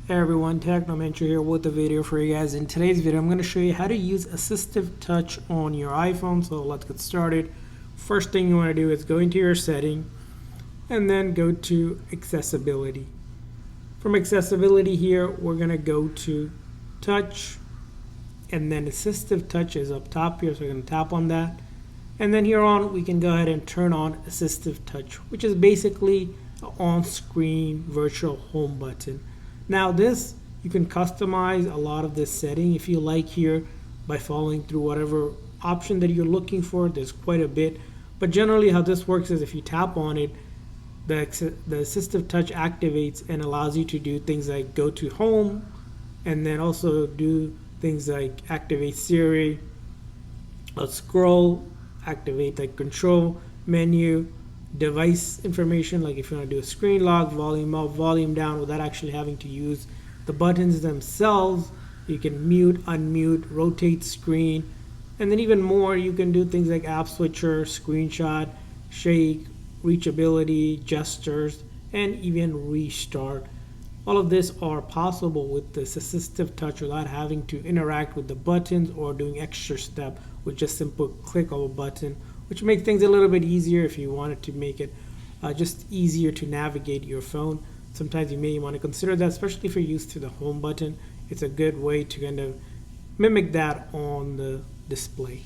Hey everyone, Technomentary here with a video for you guys. In today's video, I'm going to show you how to use Assistive Touch on your iPhone. So let's get started. First thing you want to do is go into your setting and then go to Accessibility. From Accessibility here, we're going to go to Touch, and then Assistive Touch is up top here, so we're going to tap on that. And then here on, we can go ahead and turn on Assistive Touch, which is basically an on-screen virtual home button. Now this, you can customize a lot of this setting if you like here by following through whatever option that you're looking for. There's quite a bit, but generally how this works is if you tap on it, the Assistive Touch activates and allows you to do things like go to home, and then also do things like activate Siri, scroll, activate like control menu, device information, like if you want to do a screen lock, volume up, volume down, without actually having to use the buttons themselves. You can mute, unmute, rotate screen, and then even more, you can do things like app switcher, screenshot, shake, reachability, gestures, and even restart. All of this are possible with this Assistive Touch without having to interact with the buttons or doing extra step with just simple click of a button, which makes things a little bit easier if you wanted to make it just easier to navigate your phone. Sometimes you may want to consider that, especially if you're used to the home button. It's a good way to kind of mimic that on the display.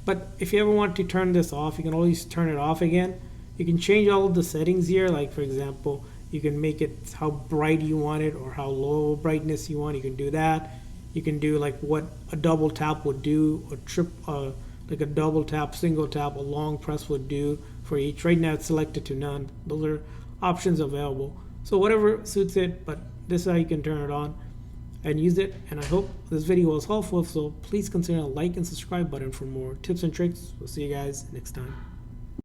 But if you ever want to turn this off, you can always turn it off again. You can change all of the settings here, like for example, you can make it how bright you want it or how low brightness you want. You can do that. You can do like what a double tap would do, or like a double tap, single tap, a long press would do for each. Right now it's selected to none. Those are options available. So whatever suits it, but this is how you can turn it on and use it. And I hope this video was helpful, so please consider a like and subscribe button for more tips and tricks. We'll see you guys next time.